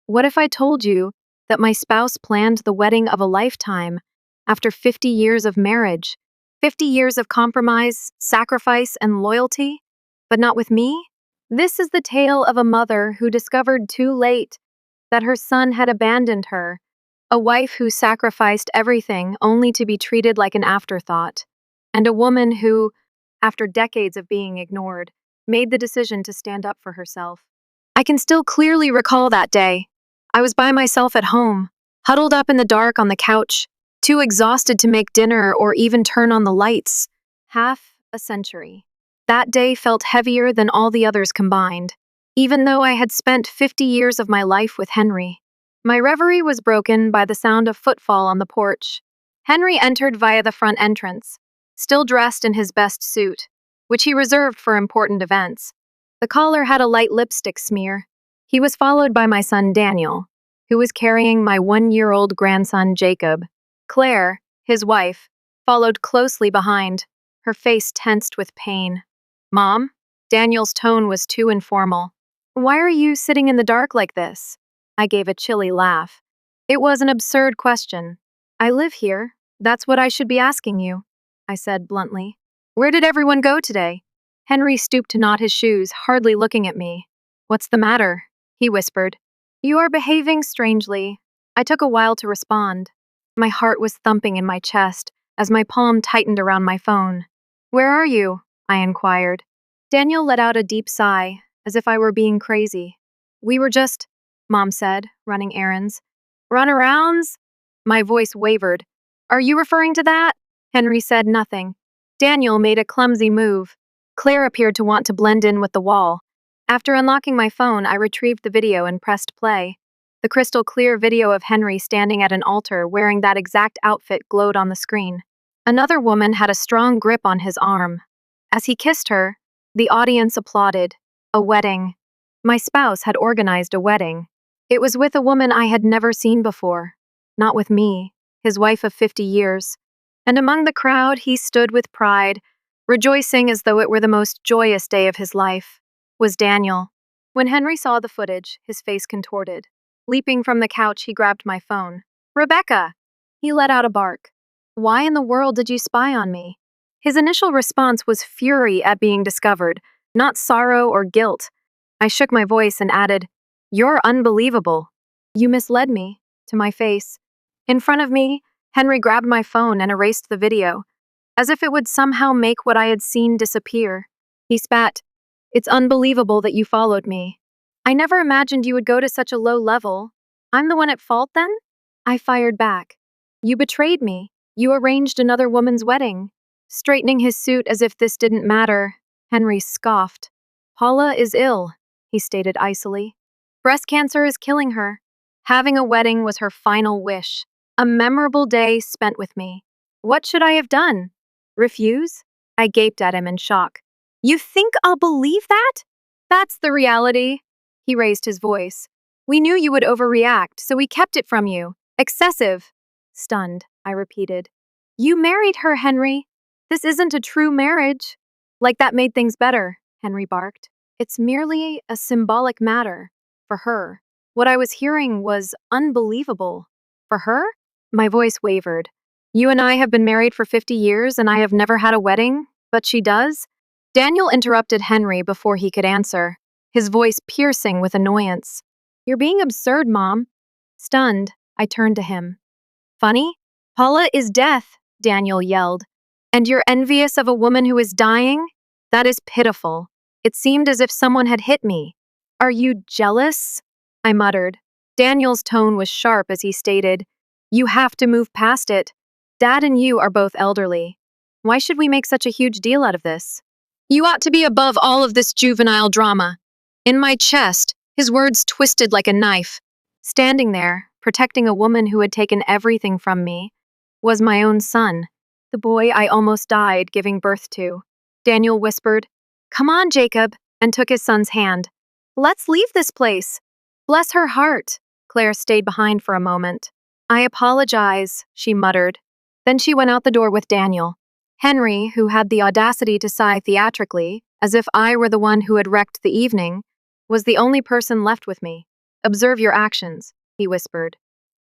What if I told you that my spouse planned the wedding of a lifetime after 50 years of marriage, 50 years of compromise, sacrifice, and loyalty? But not with me? This is the tale of a mother who discovered too late that her son had abandoned her, a wife who sacrificed everything only to be treated like an afterthought, and a woman who, after decades of being ignored, made the decision to stand up for herself. I can still clearly recall that day. I was by myself at home, huddled up in the dark on the couch, too exhausted to make dinner or even turn on the lights. Half a century. That day felt heavier than all the others combined, even though I had spent 50 years of my life with Henry. My reverie was broken by the sound of footfall on the porch. Henry entered via the front entrance, still dressed in his best suit, which he reserved for important events. The collar had a light lipstick smear. He was followed by my son Daniel, who was carrying my 1-year-old grandson Jacob. Claire, his wife, followed closely behind, her face tensed with pain. "Mom?" Daniel's tone was too informal. "Why are you sitting in the dark like this?" I gave a chilly laugh. It was an absurd question. "I live here. That's what I should be asking you," I said bluntly. "Where did everyone go today?" Henry stooped to knot his shoes, hardly looking at me. "What's the matter?" he whispered. "You are behaving strangely." I took a while to respond. My heart was thumping in my chest as my palm tightened around my phone. "Where are you?" I inquired. Daniel let out a deep sigh, as if I were being crazy. "We were just," Mom said, "running errands." "Runarounds?" My voice wavered. "Are you referring to that?" Henry said nothing. Daniel made a clumsy move. Claire appeared to want to blend in with the wall. After unlocking my phone, I retrieved the video and pressed play. The crystal clear video of Henry standing at an altar wearing that exact outfit glowed on the screen. Another woman had a strong grip on his arm. As he kissed her, the audience applauded. A wedding. My spouse had organized a wedding. It was with a woman I had never seen before. Not with me, his wife of 50 years. And among the crowd, he stood with pride, rejoicing as though it were the most joyous day of his life. Was Daniel. When Henry saw the footage, his face contorted. Leaping from the couch, he grabbed my phone. "Rebecca!" He let out a bark. "Why in the world did you spy on me?" His initial response was fury at being discovered, not sorrow or guilt. I shook my voice and added, "You're unbelievable." "You misled me," to my face. In front of me, Henry grabbed my phone and erased the video, as if it would somehow make what I had seen disappear. He spat, "It's unbelievable that you followed me. I never imagined you would go to such a low level. I'm the one at fault then?" I fired back. "You betrayed me. You arranged another woman's wedding." Straightening his suit as if this didn't matter, Henry scoffed. "Paula is ill," he stated icily. "Breast cancer is killing her. Having a wedding was her final wish. A memorable day spent with me. What should I have done? Refuse?" I gaped at him in shock. "You think I'll believe that? That's the reality." He raised his voice. "We knew you would overreact, so we kept it from you. Excessive." Stunned, I repeated. "You married her, Henry. This isn't a true marriage." "Like that made things better," Henry barked. "It's merely a symbolic matter. For her." What I was hearing was unbelievable. "For her?" My voice wavered. "You and I have been married for 50 years and I have never had a wedding, but she does?" Daniel interrupted Henry before he could answer, his voice piercing with annoyance. "You're being absurd, Mom." Stunned, I turned to him. "Funny? Paula is death," Daniel yelled. "And you're envious of a woman who is dying? That is pitiful. It seemed as if someone had hit me." "Are you jealous?" I muttered. Daniel's tone was sharp as he stated, "You have to move past it. Dad and you are both elderly. Why should we make such a huge deal out of this? You ought to be above all of this juvenile drama." In my chest, his words twisted like a knife. Standing there, protecting a woman who had taken everything from me, was my own son, the boy I almost died giving birth to. Daniel whispered, "Come on, Jacob," and took his son's hand. "Let's leave this place." "Bless her heart." Claire stayed behind for a moment. "I apologize," she muttered. Then she went out the door with Daniel. Henry, who had the audacity to sigh theatrically, as if I were the one who had wrecked the evening, was the only person left with me. Observe your actions, he whispered.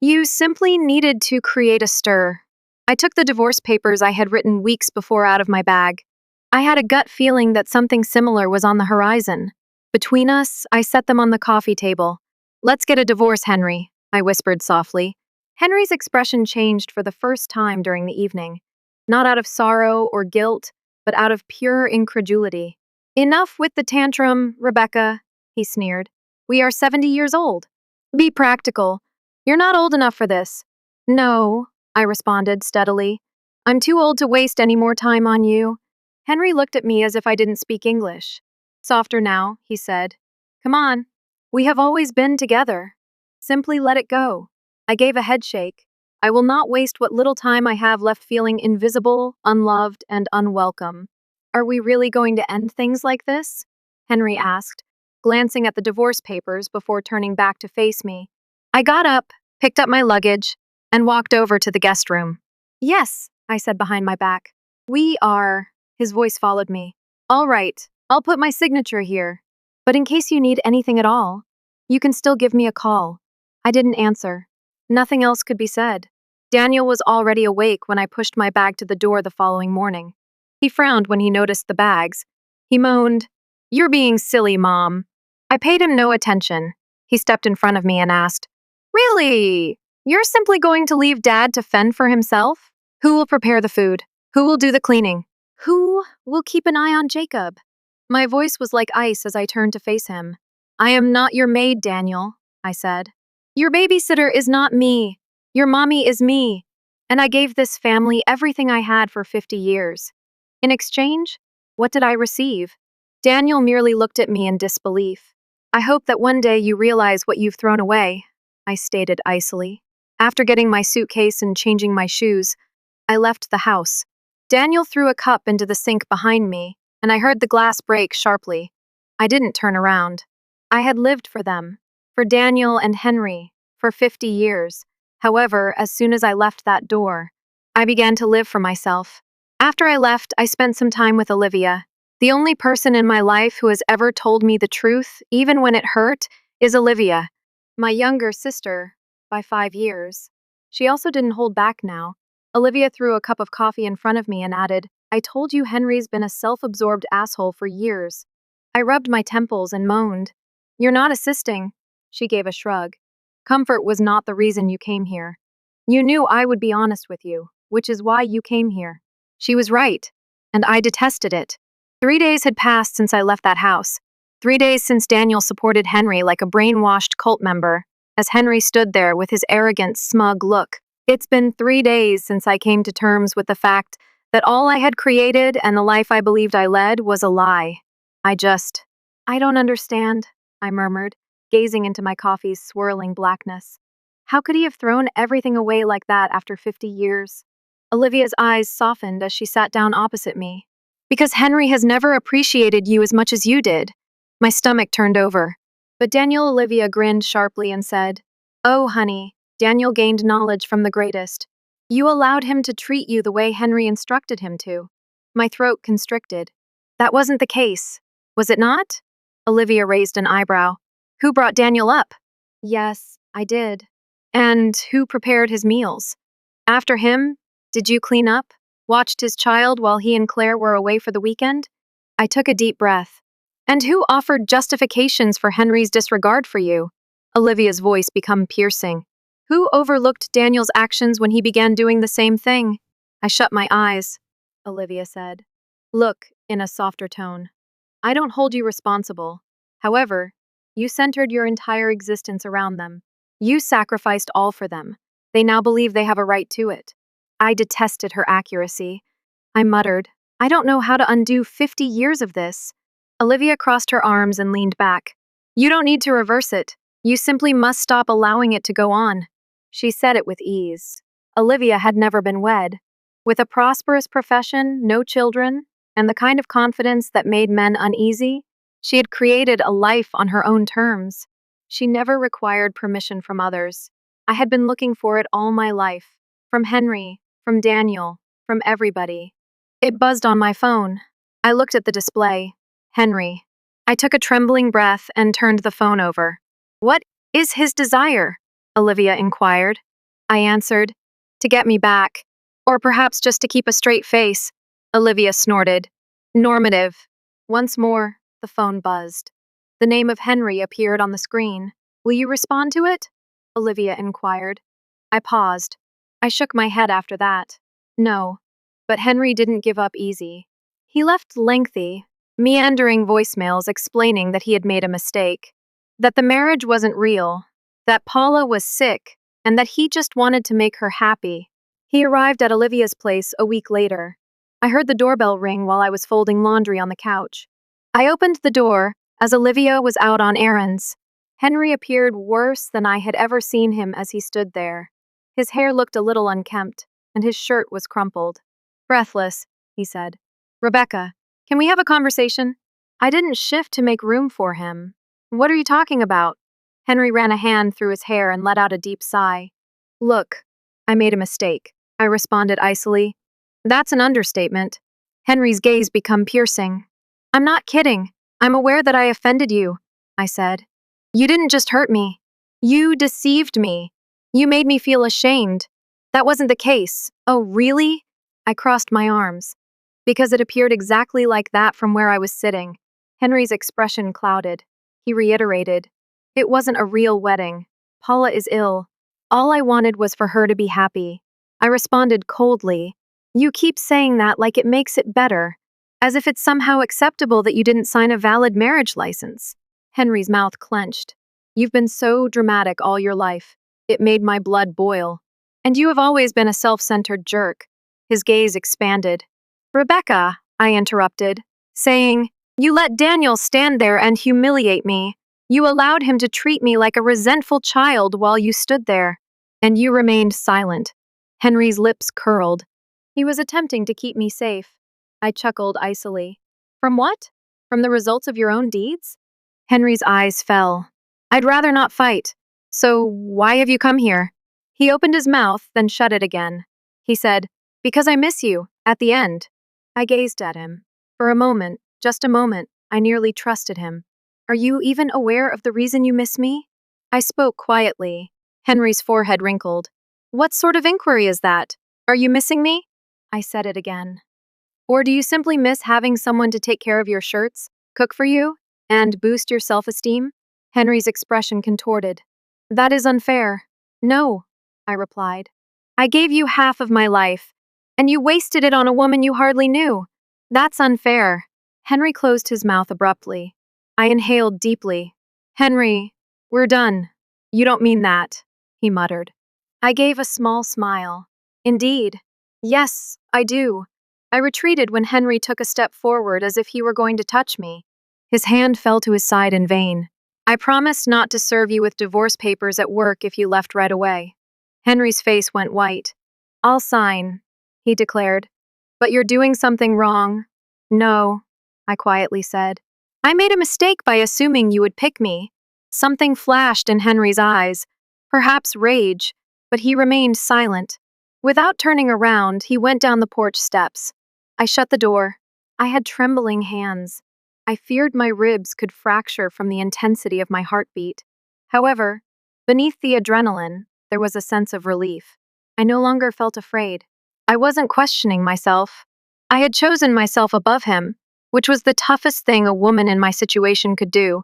You simply needed to create a stir. I took the divorce papers I had written weeks before out of my bag. I had a gut feeling that something similar was on the horizon. Between us, I set them on the coffee table. Let's get a divorce, Henry, I whispered softly. Henry's expression changed for the first time during the evening, not out of sorrow or guilt, but out of pure incredulity. Enough with the tantrum, Rebecca, he sneered. We are 70 years old. Be practical. You're not old enough for this. No, I responded steadily. I'm too old to waste any more time on you. Henry looked at me as if I didn't speak English. Softer now, he said. Come on. We have always been together. Simply let it go. I gave a headshake. I will not waste what little time I have left feeling invisible, unloved, and unwelcome. Are we really going to end things like this? Henry asked, glancing at the divorce papers before turning back to face me. I got up, picked up my luggage, and walked over to the guest room. Yes, I said behind my back. We are. His voice followed me. All right, I'll put my signature here. But in case you need anything at all, you can still give me a call. I didn't answer. Nothing else could be said. Daniel was already awake when I pushed my bag to the door the following morning. He frowned when he noticed the bags. He moaned, You're being silly, Mom. I paid him no attention. He stepped in front of me and asked, Really? You're simply going to leave Dad to fend for himself? Who will prepare the food? Who will do the cleaning? Who will keep an eye on Jacob? My voice was like ice as I turned to face him. I am not your maid, Daniel, I said. Your babysitter is not me. Your mommy is me. And I gave this family everything I had for 50 years. In exchange, what did I receive? Daniel merely looked at me in disbelief. I hope that one day you realize what you've thrown away, I stated icily. After getting my suitcase and changing my shoes, I left the house. Daniel threw a cup into the sink behind me, and I heard the glass break sharply. I didn't turn around. I had lived for them, for Daniel and Henry, for 50 years. However, as soon as I left that door, I began to live for myself. After I left, I spent some time with Olivia. The only person in my life who has ever told me the truth, even when it hurt, is Olivia, my younger sister, by 5 years. She also didn't hold back now. Olivia threw a cup of coffee in front of me and added, I told you Henry's been a self-absorbed asshole for years. I rubbed my temples and moaned. You're not assisting. She gave a shrug. Comfort was not the reason you came here. You knew I would be honest with you, which is why you came here. She was right, and I detested it. 3 days had passed since I left that house. 3 days since Daniel supported Henry like a brainwashed cult member, as Henry stood there with his arrogant, smug look. It's been 3 days since I came to terms with the fact that all I had created and the life I believed I led was a lie. I don't understand, I murmured, gazing into my coffee's swirling blackness. How could he have thrown everything away like that after 50 years? Olivia's eyes softened as she sat down opposite me. Because Henry has never appreciated you as much as you did. My stomach turned over. But Olivia grinned sharply and said, Oh, honey, Daniel gained knowledge from the greatest. You allowed him to treat you the way Henry instructed him to. My throat constricted. That wasn't the case. Was it not? Olivia raised an eyebrow. Who brought Daniel up? Yes, I did. And who prepared his meals? After him, did you clean up? Watched his child while he and Claire were away for the weekend? I took a deep breath. And who offered justifications for Henry's disregard for you? Olivia's voice became piercing. Who overlooked Daniel's actions when he began doing the same thing? I shut my eyes, Olivia said. Look, in a softer tone. I don't hold you responsible. However, you centered your entire existence around them. You sacrificed all for them. They now believe they have a right to it. I detested her accuracy. I muttered, I don't know how to undo 50 years of this. Olivia crossed her arms and leaned back. You don't need to reverse it. You simply must stop allowing it to go on. She said it with ease. Olivia had never been wed. With a prosperous profession, no children, and the kind of confidence that made men uneasy, she had created a life on her own terms. She never required permission from others. I had been looking for it all my life. From Henry, from Daniel, from everybody. It buzzed on my phone. I looked at the display. Henry. I took a trembling breath and turned the phone over. What is his desire? Olivia inquired. I answered, to get me back. Or perhaps just to keep a straight face. Olivia snorted. Normative. Once more, the phone buzzed. The name of Henry appeared on the screen. Will you respond to it? Olivia inquired. I paused. I shook my head after that. No. But Henry didn't give up easy. He left lengthy, meandering voicemails explaining that he had made a mistake, that the marriage wasn't real, that Paula was sick, and that he just wanted to make her happy. He arrived at Olivia's place a week later. I heard the doorbell ring while I was folding laundry on the couch. I opened the door as Olivia was out on errands. Henry appeared worse than I had ever seen him as he stood there. His hair looked a little unkempt, and his shirt was crumpled. Breathless, he said. Rebecca, can we have a conversation? I didn't shift to make room for him. What are you talking about? Henry ran a hand through his hair and let out a deep sigh. Look, I made a mistake, I responded icily. That's an understatement. Henry's gaze became piercing. I'm not kidding. I'm aware that I offended you, I said. You didn't just hurt me. You deceived me. You made me feel ashamed. That wasn't the case. Oh, really? I crossed my arms. Because it appeared exactly like that from where I was sitting. Henry's expression clouded. He reiterated. It wasn't a real wedding. Paula is ill. All I wanted was for her to be happy. I responded coldly. You keep saying that like it makes it better, as if it's somehow acceptable that you didn't sign a valid marriage license. Henry's mouth clenched. You've been so dramatic all your life. It made my blood boil. And you have always been a self-centered jerk. His gaze expanded. Rebecca, I interrupted, saying, you let Daniel stand there and humiliate me. You allowed him to treat me like a resentful child while you stood there. And you remained silent. Henry's lips curled. He was attempting to keep me safe. I chuckled icily. From what? From the results of your own deeds? Henry's eyes fell. I'd rather not fight. So why have you come here? He opened his mouth, then shut it again. He said, because I miss you, at the end. I gazed at him. For a moment, just a moment, I nearly trusted him. Are you even aware of the reason you miss me? I spoke quietly. Henry's forehead wrinkled. What sort of inquiry is that? Are you missing me? I said it again. Or do you simply miss having someone to take care of your shirts, cook for you, and boost your self-esteem? Henry's expression contorted. That is unfair. No, I replied. I gave you half of my life, and you wasted it on a woman you hardly knew. That's unfair. Henry closed his mouth abruptly. I inhaled deeply. Henry, we're done. You don't mean that, he muttered. I gave a small smile. Indeed. Yes, I do. I retreated when Henry took a step forward as if he were going to touch me. His hand fell to his side in vain. I promised not to serve you with divorce papers at work if you left right away. Henry's face went white. I'll sign, he declared. But you're doing something wrong. No, I quietly said. I made a mistake by assuming you would pick me. Something flashed in Henry's eyes, perhaps rage, but he remained silent. Without turning around, he went down the porch steps. I shut the door. I had trembling hands. I feared my ribs could fracture from the intensity of my heartbeat. However, beneath the adrenaline, there was a sense of relief. I no longer felt afraid. I wasn't questioning myself. I had chosen myself above him, which was the toughest thing a woman in my situation could do.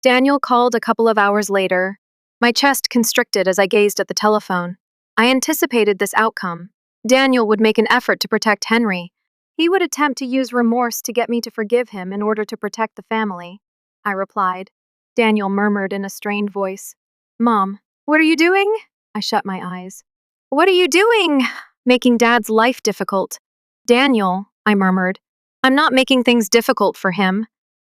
Daniel called a couple of hours later. My chest constricted as I gazed at the telephone. I anticipated this outcome. Daniel would make an effort to protect Henry. He would attempt to use remorse to get me to forgive him in order to protect the family. I replied. Daniel murmured in a strained voice. Mom, what are you doing? I shut my eyes. What are you doing? Making Dad's life difficult. Daniel, I murmured. I'm not making things difficult for him.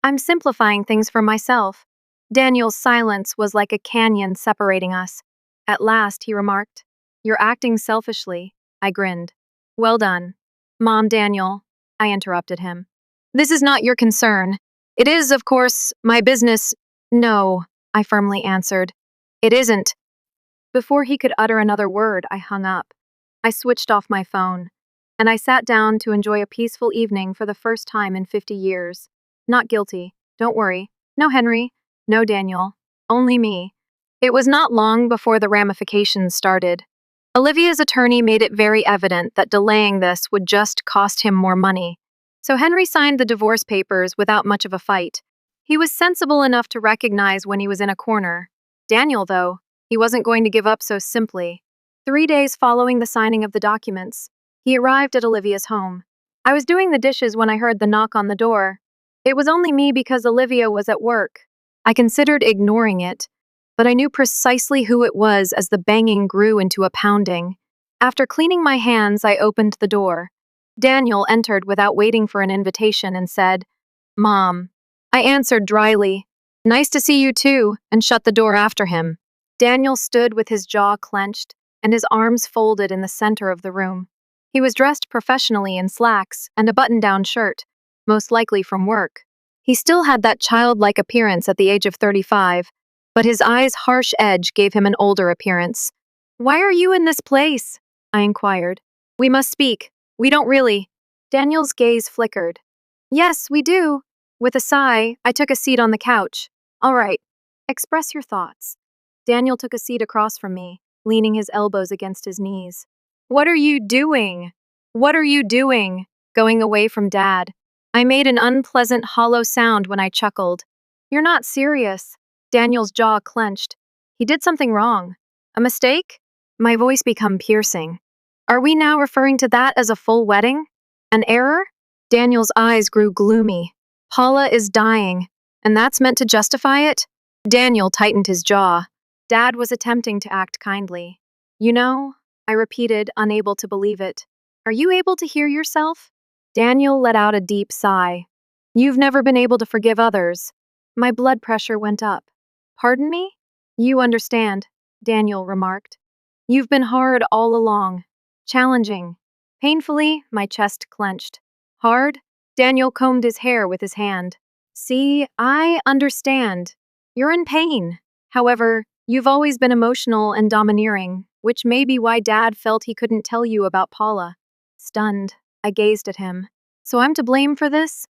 I'm simplifying things for myself. Daniel's silence was like a canyon separating us. At last, he remarked, You're acting selfishly. I grinned. Well done. Mom, Daniel, I interrupted him. This is not your concern. It is, of course, my business. No, I firmly answered. It isn't. Before he could utter another word, I hung up. I switched off my phone, and I sat down to enjoy a peaceful evening for the first time in 50 years. Not guilty. Don't worry. No Henry. No Daniel. Only me. It was not long before the ramifications started. Olivia's attorney made it very evident that delaying this would just cost him more money. So Henry signed the divorce papers without much of a fight. He was sensible enough to recognize when he was in a corner. Daniel, though, he wasn't going to give up so simply. 3 days following the signing of the documents, he arrived at Olivia's home. I was doing the dishes when I heard the knock on the door. It was only me because Olivia was at work. I considered ignoring it, but I knew precisely who it was as the banging grew into a pounding. After cleaning my hands, I opened the door. Daniel entered without waiting for an invitation and said, "Mom." I answered dryly, "Nice to see you too," and shut the door after him. Daniel stood with his jaw clenched and his arms folded in the center of the room. He was dressed professionally in slacks and a button-down shirt, most likely from work. He still had that childlike appearance at the age of 35, but his eyes' harsh edge gave him an older appearance. "Why are you in this place?" I inquired. "We must speak. We don't really." Daniel's gaze flickered. "Yes, we do." With a sigh, I took a seat on the couch. "All right. Express your thoughts." Daniel took a seat across from me, leaning his elbows against his knees. "What are you doing? What are you doing? Going away from Dad?" I made an unpleasant hollow sound when I chuckled. "You're not serious." Daniel's jaw clenched. He did something wrong. A mistake? My voice became piercing. "Are we now referring to that as a full wedding? An error?" Daniel's eyes grew gloomy. "Paula is dying, and that's meant to justify it?" Daniel tightened his jaw. Dad was attempting to act kindly. "You know," I repeated, unable to believe it. "Are you able to hear yourself?" Daniel let out a deep sigh. "You've never been able to forgive others." My blood pressure went up. "Pardon me?" "You understand," Daniel remarked. "You've been hard all along. Challenging." Painfully, my chest clenched. "Hard?" Daniel combed his hair with his hand. "See, I understand. You're in pain. However, you've always been emotional and domineering, which may be why Dad felt he couldn't tell you about Paula." Stunned, I gazed at him. "So I'm to blame for this?"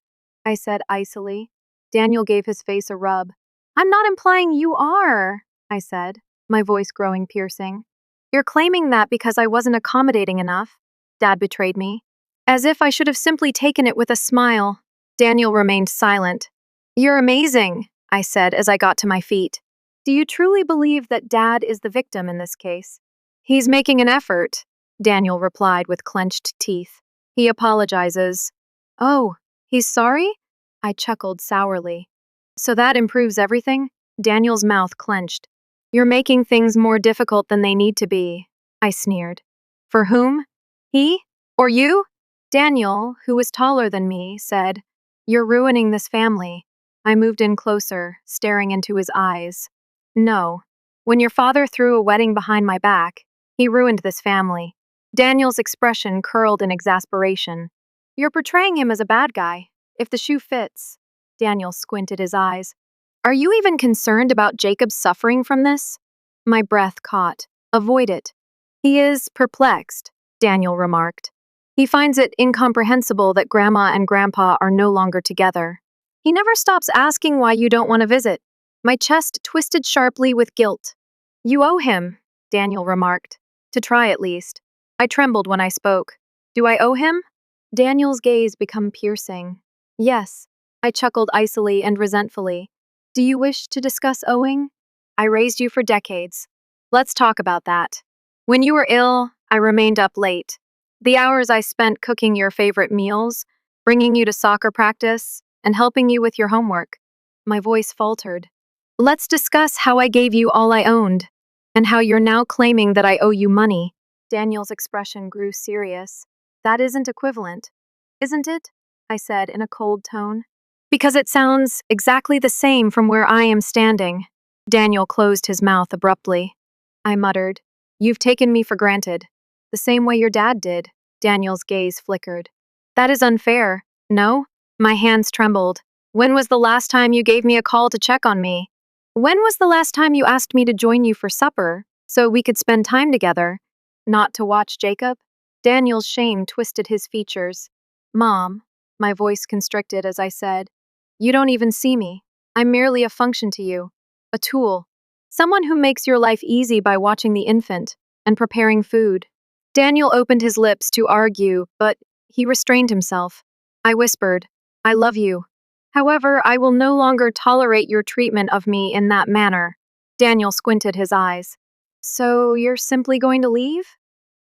I said icily. Daniel gave his face a rub. "I'm not implying you are," I said, my voice growing piercing. "You're claiming that because I wasn't accommodating enough." Dad betrayed me. As if I should have simply taken it with a smile. Daniel remained silent. "You're amazing," I said as I got to my feet. "Do you truly believe that Dad is the victim in this case?" "He's making an effort," Daniel replied with clenched teeth. "He apologizes." "Oh, he's sorry?" I chuckled sourly. "So that improves everything?" Daniel's mouth clenched. "You're making things more difficult than they need to be," I sneered. "For whom? He? Or you?" Daniel, who was taller than me, said, "You're ruining this family." I moved in closer, staring into his eyes. "No. When your father threw a wedding behind my back, he ruined this family." Daniel's expression curled in exasperation. "You're portraying him as a bad guy. If the shoe fits." Daniel squinted his eyes. "Are you even concerned about Jacob suffering from this?" My breath caught. "Avoid it." "He is perplexed," Daniel remarked. "He finds it incomprehensible that Grandma and Grandpa are no longer together. He never stops asking why you don't want to visit." My chest twisted sharply with guilt. "You owe him," Daniel remarked. "To try at least." I trembled when I spoke. "Do I owe him?" Daniel's gaze became piercing. "Yes." I chuckled icily and resentfully. "Do you wish to discuss owing?" "I raised you for decades. Let's talk about that. When you were ill, I remained up late. The hours I spent cooking your favorite meals, bringing you to soccer practice, and helping you with your homework." My voice faltered. "Let's discuss how I gave you all I owned, and how you're now claiming that I owe you money." Daniel's expression grew serious. "That isn't equivalent, isn't it?" I said in a cold tone. "Because it sounds exactly the same from where I am standing." Daniel closed his mouth abruptly. I muttered, "You've taken me for granted." "The same way your dad did." Daniel's gaze flickered. "That is unfair." "No?" My hands trembled. "When was the last time you gave me a call to check on me? When was the last time you asked me to join you for supper, so we could spend time together? Not to watch Jacob?" Daniel's shame twisted his features. "Mom," my voice constricted as I said, "you don't even see me. I'm merely a function to you. A tool." Someone who makes your life easy by watching the infant and preparing food. Daniel opened his lips to argue, but he restrained himself. I whispered, I love you. However, I will no longer tolerate your treatment of me in that manner. Daniel squinted his eyes. So you're simply going to leave?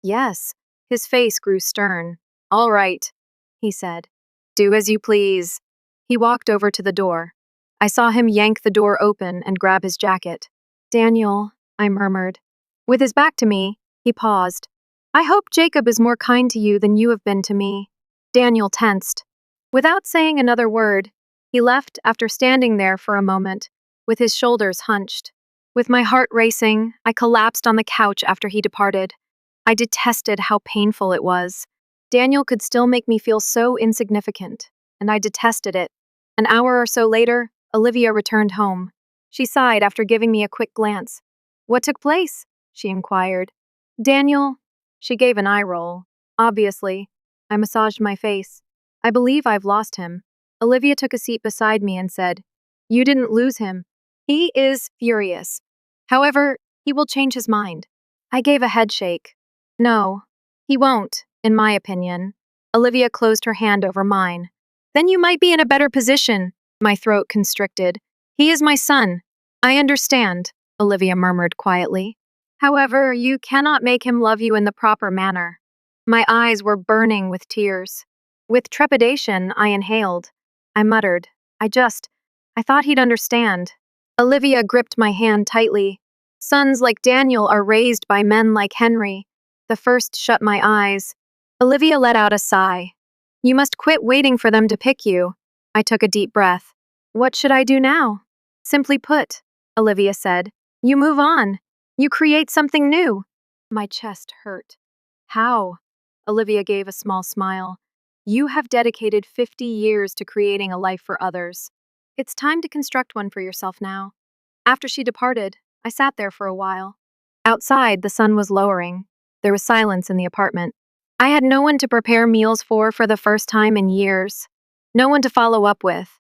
Yes. His face grew stern. All right, he said. Do as you please. He walked over to the door. I saw him yank the door open and grab his jacket. Daniel, I murmured. With his back to me, he paused. I hope Jacob is more kind to you than you have been to me. Daniel tensed. Without saying another word, he left after standing there for a moment, with his shoulders hunched. With my heart racing, I collapsed on the couch after he departed. I detested how painful it was. Daniel could still make me feel so insignificant, and I detested it. An hour or so later, Olivia returned home. She sighed after giving me a quick glance. What took place? She inquired. Daniel. She gave an eye roll. Obviously. I massaged my face. I believe I've lost him. Olivia took a seat beside me and said, You didn't lose him. He is furious. However, he will change his mind. I gave a head shake. No, he won't, in my opinion. Olivia closed her hand over mine. Then you might be in a better position. My throat constricted. He is my son. I understand, Olivia murmured quietly. However, you cannot make him love you in the proper manner. My eyes were burning with tears. With trepidation, I inhaled. I muttered, I thought he'd understand. Olivia gripped my hand tightly. Sons like Daniel are raised by men like Henry. The first shut my eyes. Olivia let out a sigh. You must quit waiting for them to pick you. I took a deep breath. What should I do now? Simply put, Olivia said, you move on. You create something new. My chest hurt. How? Olivia gave a small smile. You have dedicated 50 years to creating a life for others. It's time to construct one for yourself now. After she departed, I sat there for a while. Outside, the sun was lowering. There was silence in the apartment. I had no one to prepare meals for the first time in years. No one to follow up with.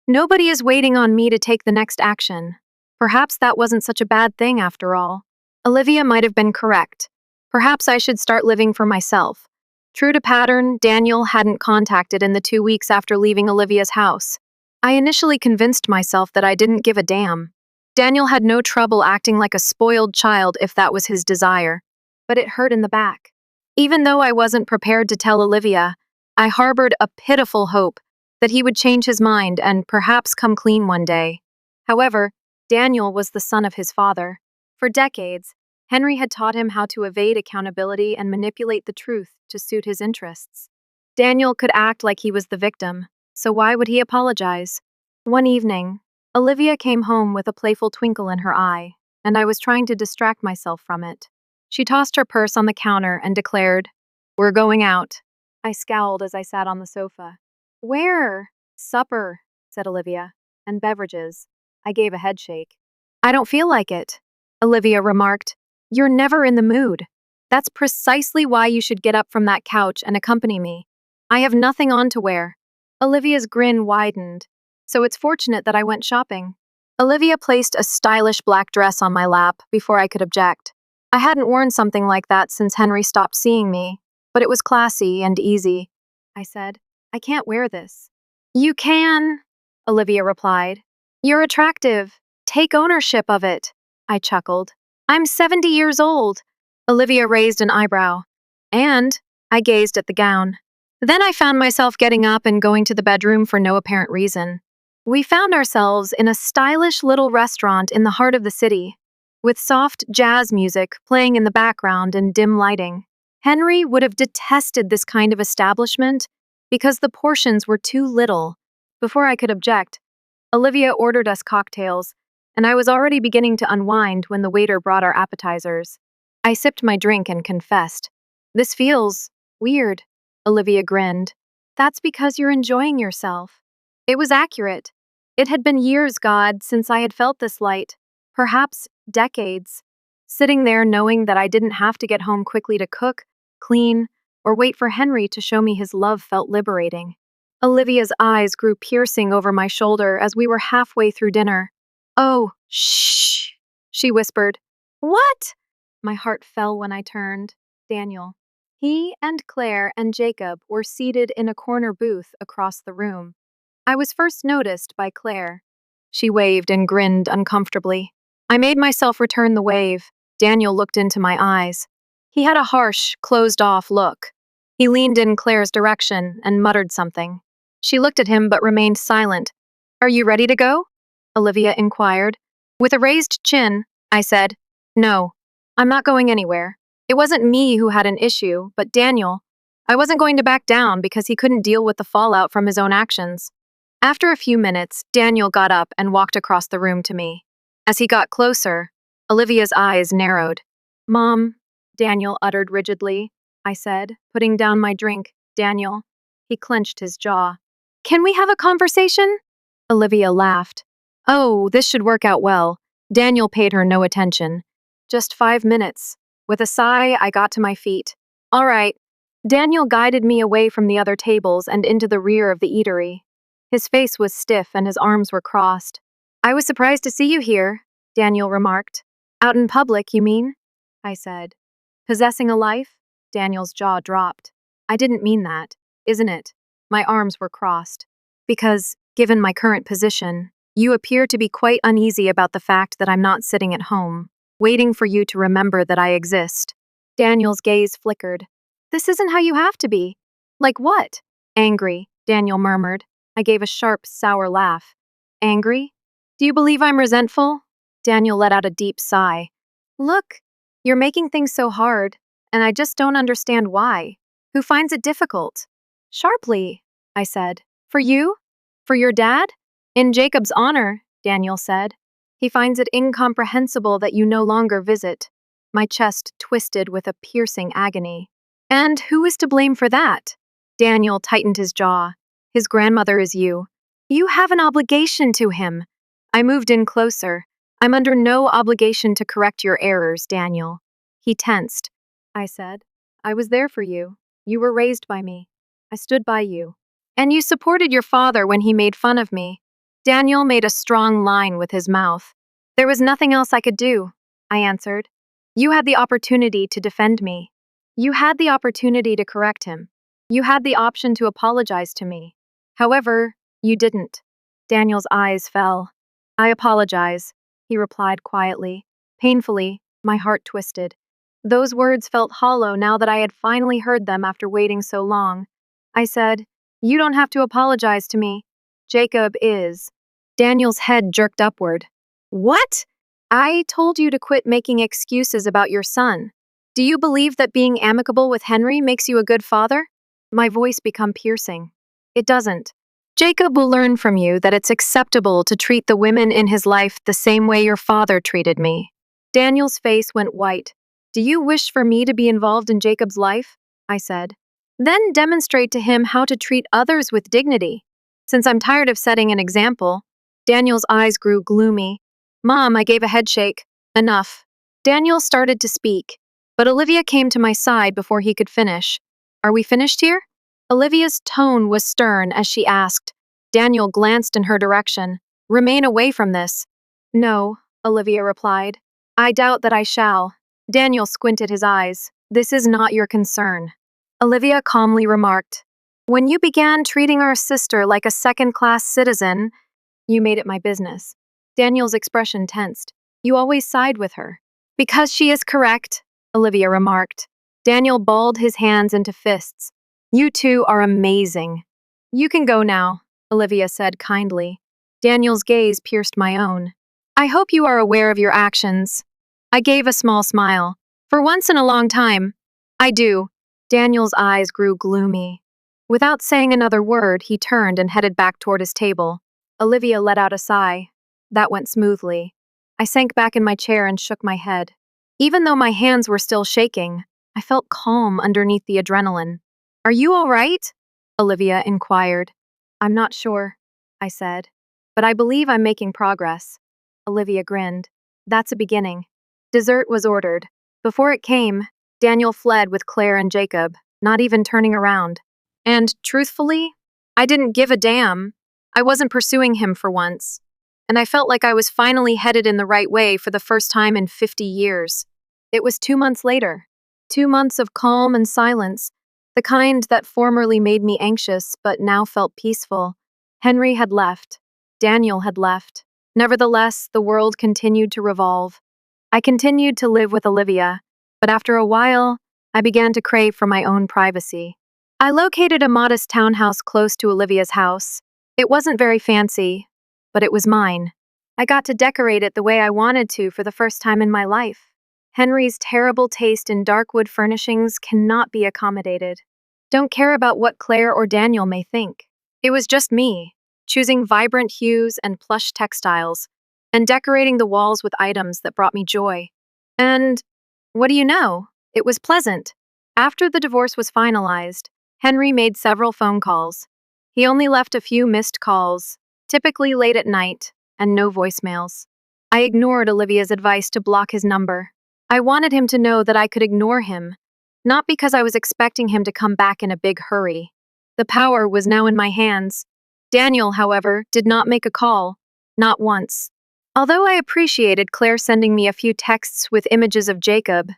Nobody is waiting on me to take the next action. Perhaps that wasn't such a bad thing after all. Olivia might have been correct. Perhaps I should start living for myself. True to pattern, Daniel hadn't contacted in the 2 weeks after leaving Olivia's house. I initially convinced myself that I didn't give a damn. Daniel had no trouble acting like a spoiled child if that was his desire. But it hurt in the back. Even though I wasn't prepared to tell Olivia, I harbored a pitiful hope that he would change his mind and perhaps come clean one day. However, Daniel was the son of his father. For decades, Henry had taught him how to evade accountability and manipulate the truth to suit his interests. Daniel could act like he was the victim, so why would he apologize? One evening, Olivia came home with a playful twinkle in her eye, and I was trying to distract myself from it. She tossed her purse on the counter and declared, We're going out. I scowled as I sat on the sofa. Where? Supper, said Olivia. And beverages. I gave a headshake. I don't feel like it, Olivia remarked. You're never in the mood. That's precisely why you should get up from that couch and accompany me. I have nothing on to wear. Olivia's grin widened. So it's fortunate that I went shopping. Olivia placed a stylish black dress on my lap before I could object. I hadn't worn something like that since Henry stopped seeing me, but it was classy and easy. I said, I can't wear this. You can, Olivia replied. You're attractive. Take ownership of it. I chuckled. I'm 70 years old. Olivia raised an eyebrow. And I gazed at the gown. Then I found myself getting up and going to the bedroom for no apparent reason. We found ourselves in a stylish little restaurant in the heart of the city, with soft jazz music playing in the background and dim lighting. Henry would have detested this kind of establishment because the portions were too little. Before I could object, Olivia ordered us cocktails, and I was already beginning to unwind when the waiter brought our appetizers. I sipped my drink and confessed. This feels weird, Olivia grinned. That's because you're enjoying yourself. It was accurate. It had been years, God, since I had felt this light. Perhaps decades. Sitting there knowing that I didn't have to get home quickly to cook, clean, or wait for Henry to show me his love felt liberating. Olivia's eyes grew piercing over my shoulder as we were halfway through dinner. Oh, shh, She whispered, "What?" My heart fell when I turned. Daniel. He and Claire and Jacob were seated in a corner booth across the room. I was first noticed by Claire. She waved and grinned uncomfortably. I made myself return the wave. Daniel looked into my eyes. He had a harsh, closed-off look. He leaned in Claire's direction and muttered something. She looked at him but remained silent. "Are you ready to go?" Olivia inquired. With a raised chin, I said, "No, I'm not going anywhere. It wasn't me who had an issue, but Daniel. I wasn't going to back down because he couldn't deal with the fallout from his own actions." After a few minutes, Daniel got up and walked across the room to me. As he got closer, Olivia's eyes narrowed. "Mom," Daniel uttered rigidly. I said, putting down my drink. "Daniel." He clenched his jaw. "Can we have a conversation?" Olivia laughed. Oh, this should work out well. Daniel paid her no attention. "Just 5 minutes." With a sigh, I got to my feet. "All right." Daniel guided me away from the other tables and into the rear of the eatery. His face was stiff and his arms were crossed. "I was surprised to see you here," Daniel remarked. "Out in public, you mean?" I said. "Possessing a life?" Daniel's jaw dropped. "I didn't mean that, isn't it?" My arms were crossed. "Because, given my current position, you appear to be quite uneasy about the fact that I'm not sitting at home, waiting for you to remember that I exist." Daniel's gaze flickered. "This isn't how you have to be." "Like what?" "Angry," Daniel murmured. I gave a sharp, sour laugh. "Angry? Do you believe I'm resentful?" Daniel let out a deep sigh. "Look, you're making things so hard, and I just don't understand why. Who finds it difficult?" "Sharply," I said. "For you? For your dad?" "In Jacob's honor," Daniel said. "He finds it incomprehensible that you no longer visit." My chest twisted with a piercing agony. "And who is to blame for that?" Daniel tightened his jaw. "His grandmother is you. You have an obligation to him." I moved in closer. "I'm under no obligation to correct your errors, Daniel." He tensed. I said, "I was there for you. You were raised by me. I stood by you. And you supported your father when he made fun of me." Daniel made a strong line with his mouth. "There was nothing else I could do," I answered. "You had the opportunity to defend me. You had the opportunity to correct him. You had the option to apologize to me. However, you didn't." Daniel's eyes fell. "I apologize," he replied quietly. Painfully, my heart twisted. Those words felt hollow now that I had finally heard them after waiting so long. I said, "You don't have to apologize to me. Jacob is." Daniel's head jerked upward. "What?" "I told you to quit making excuses about your son. Do you believe that being amicable with Henry makes you a good father?" My voice became piercing. "It doesn't. Jacob will learn from you that it's acceptable to treat the women in his life the same way your father treated me." Daniel's face went white. "Do you wish for me to be involved in Jacob's life?" I said. "Then demonstrate to him how to treat others with dignity. Since I'm tired of setting an example." Daniel's eyes grew gloomy. "Mom," I gave a headshake. "Enough." Daniel started to speak, but Olivia came to my side before he could finish. "Are we finished here?" Olivia's tone was stern as she asked. Daniel glanced in her direction. "Remain away from this." "No," Olivia replied. "I doubt that I shall." Daniel squinted his eyes. "This is not your concern." Olivia calmly remarked, "When you began treating our sister like a second-class citizen, you made it my business." Daniel's expression tensed. "You always side with her." "Because she is correct," Olivia remarked. Daniel balled his hands into fists. "You two are amazing." "You can go now," Olivia said kindly. Daniel's gaze pierced my own. "I hope you are aware of your actions." I gave a small smile. "For once in a long time." "I do." Daniel's eyes grew gloomy. Without saying another word, he turned and headed back toward his table. Olivia let out a sigh. That went smoothly. I sank back in my chair and shook my head. Even though my hands were still shaking, I felt calm underneath the adrenaline. "Are you all right?" Olivia inquired. "I'm not sure," I said, "but I believe I'm making progress." Olivia grinned. "That's a beginning." Dessert was ordered. Before it came, Daniel fled with Claire and Jacob, not even turning around. And, truthfully, I didn't give a damn. I wasn't pursuing him for once. and I felt like I was finally headed in the right way for the first time in 50 years. It was 2 months later. 2 months of calm and silence, the kind that formerly made me anxious but now felt peaceful. Henry had left. Daniel had left. Nevertheless, the world continued to revolve. I continued to live with Olivia, but after a while, I began to crave for my own privacy. I located a modest townhouse close to Olivia's house. It wasn't very fancy, but it was mine. I got to decorate it the way I wanted to for the first time in my life. Henry's terrible taste in dark wood furnishings cannot be accommodated. Don't care about what Claire or Daniel may think. It was just me, choosing vibrant hues and plush textiles, and decorating the walls with items that brought me joy. And what do you know? It was pleasant. After the divorce was finalized, Henry made several phone calls. He only left a few missed calls, typically late at night, and no voicemails. I ignored Olivia's advice to block his number. I wanted him to know that I could ignore him, not because I was expecting him to come back in a big hurry. The power was now in my hands. Daniel, however, did not make a call, not once. Although I appreciated Claire sending me a few texts with images of Jacob,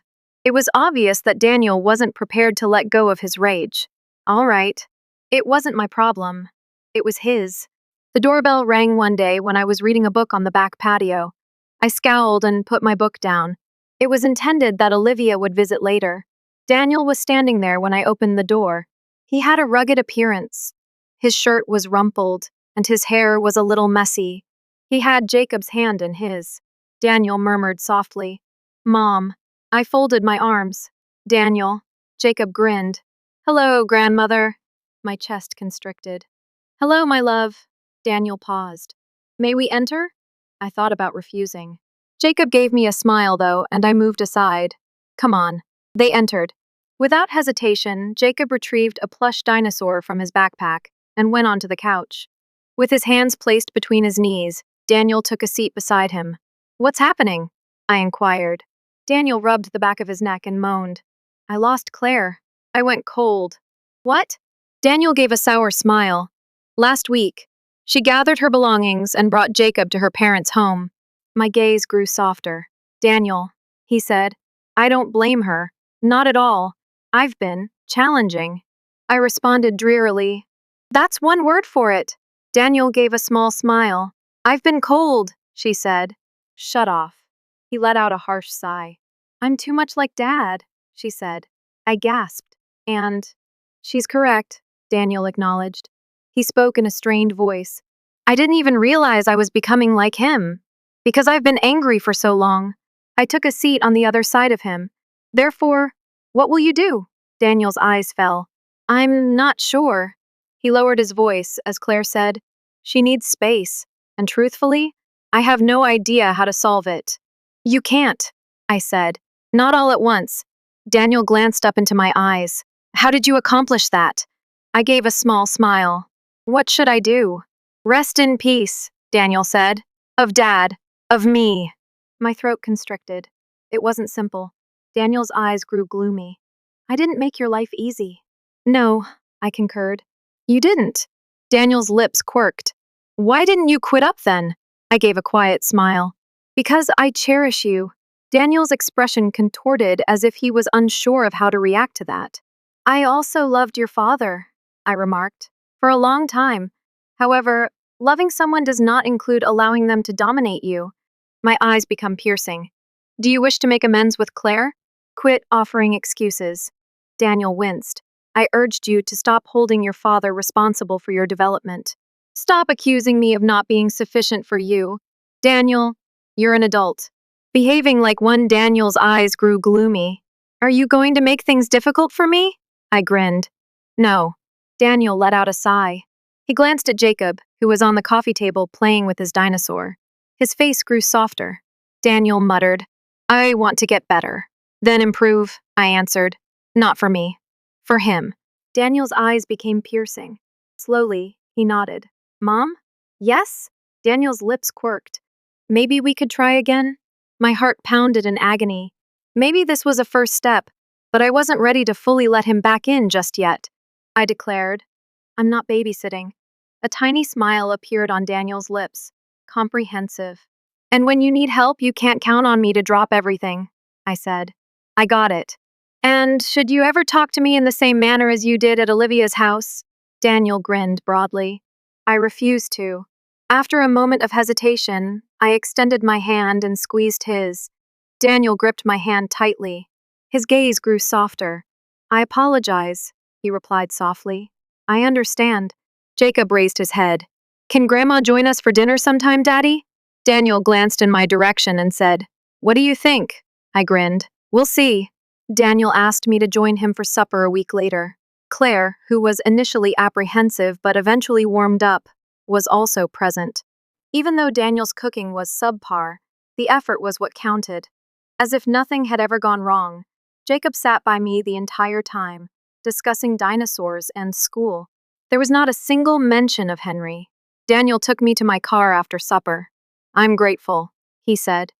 it was obvious that Daniel wasn't prepared to let go of his rage. All right. It wasn't my problem. It was his. The doorbell rang one day when I was reading a book on the back patio. I scowled and put my book down. It was intended that Olivia would visit later. Daniel was standing there when I opened the door. He had a rugged appearance. His shirt was rumpled, and his hair was a little messy. He had Jacob's hand in his. Daniel murmured softly, "Mom." I folded my arms. "Daniel." Jacob grinned. "Hello, grandmother." My chest constricted. "Hello, my love." Daniel paused. "May we enter?" I thought about refusing. Jacob gave me a smile, though, and I moved aside. "Come on." They entered. Without hesitation, Jacob retrieved a plush dinosaur from his backpack and went onto the couch. With his hands placed between his knees, Daniel took a seat beside him. "What's happening?" I inquired. Daniel rubbed the back of his neck and moaned. "I lost Claire. I went cold." "What?" Daniel gave a sour smile. "Last week, she gathered her belongings and brought Jacob to her parents' home." My gaze grew softer. "Daniel," he said, "I don't blame her. Not at all. I've been challenging." I responded drearily, "That's one word for it." Daniel gave a small smile. "I've been cold," she said. "Shut off." He let out a harsh sigh. "I'm too much like Dad," she said. I gasped. "And she's correct," Daniel acknowledged. He spoke in a strained voice. "I didn't even realize I was becoming like him, because I've been angry for so long." I took a seat on the other side of him. "Therefore, what will you do?" Daniel's eyes fell. "I'm not sure." He lowered his voice as Claire said, "She needs space, and truthfully, I have no idea how to solve it." "You can't," I said. "Not all at once." Daniel glanced up into my eyes. "How did you accomplish that?" I gave a small smile. "What should I do?" "Rest in peace," Daniel said. "Of Dad. Of me." My throat constricted. It wasn't simple. Daniel's eyes grew gloomy. "I didn't make your life easy." "No," I concurred. "You didn't." Daniel's lips quirked. "Why didn't you quit up then?" I gave a quiet smile. "Because I cherish you." Daniel's expression contorted as if he was unsure of how to react to that. "I also loved your father," I remarked, "for a long time. However, loving someone does not include allowing them to dominate you." My eyes become piercing. "Do you wish to make amends with Claire?" "Quit offering excuses." Daniel winced. "I urged you to stop holding your father responsible for your development. Stop accusing me of not being sufficient for you. Daniel, you're an adult." Behaving like one, Daniel's eyes grew gloomy. "Are you going to make things difficult for me?" I grinned. "No." Daniel let out a sigh. He glanced at Jacob, who was on the coffee table playing with his dinosaur. His face grew softer. Daniel muttered, "I want to get better. Then improve," I answered. "Not for me. For him." Daniel's eyes became piercing. Slowly, he nodded. "Mom?" "Yes?" Daniel's lips quirked. "Maybe we could try again?" My heart pounded in agony. Maybe this was a first step, but I wasn't ready to fully let him back in just yet. I declared, "I'm not babysitting." A tiny smile appeared on Daniel's lips. comprehensive. And when you need help, you can't count on me to drop everything, I said. I got it. And should you ever talk to me in the same manner as you did at Olivia's house? Daniel grinned broadly. I refused to. After a moment of hesitation, I extended my hand and squeezed his. Daniel gripped my hand tightly. His gaze grew softer. I apologize, he replied softly. I understand. Jacob raised his head. Can Grandma join us for dinner sometime, Daddy? Daniel glanced in my direction and said, What do you think? I grinned. We'll see. Daniel asked me to join him for supper a week later. Claire, who was initially apprehensive but eventually warmed up, was also present. Even though Daniel's cooking was subpar, the effort was what counted. As if nothing had ever gone wrong, Jacob sat by me the entire time, discussing dinosaurs and school. There was not a single mention of Henry. Daniel took me to my car after supper. I'm grateful, he said.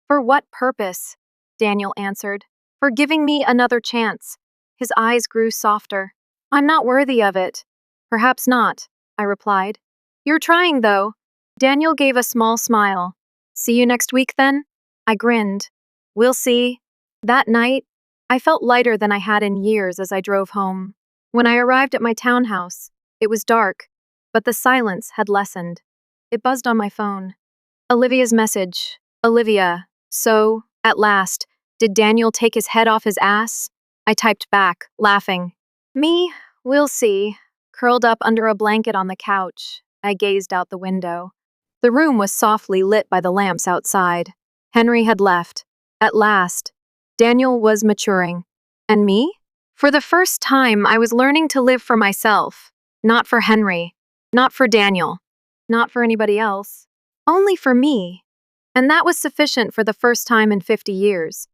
For what purpose? Daniel answered. For giving me another chance. His eyes grew softer. I'm not worthy of it. Perhaps not, I replied. You're trying, though. Daniel gave a small smile. See you next week, then? I grinned. We'll see. That night, I felt lighter than I had in years as I drove home. When I arrived at my townhouse, it was dark, but the silence had lessened. It buzzed on my phone. Olivia's message. Olivia. So, at last, did Daniel take his head off his ass? I typed back, laughing. Me? We'll see. Curled up under a blanket on the couch, I gazed out the window. The room was softly lit by the lamps outside. Henry had left. At last. Daniel was maturing. And me? For the first time, I was learning to live for myself. Not for Henry. Not for Daniel. Not for anybody else. Only for me. And that was sufficient for the first time in 50 years.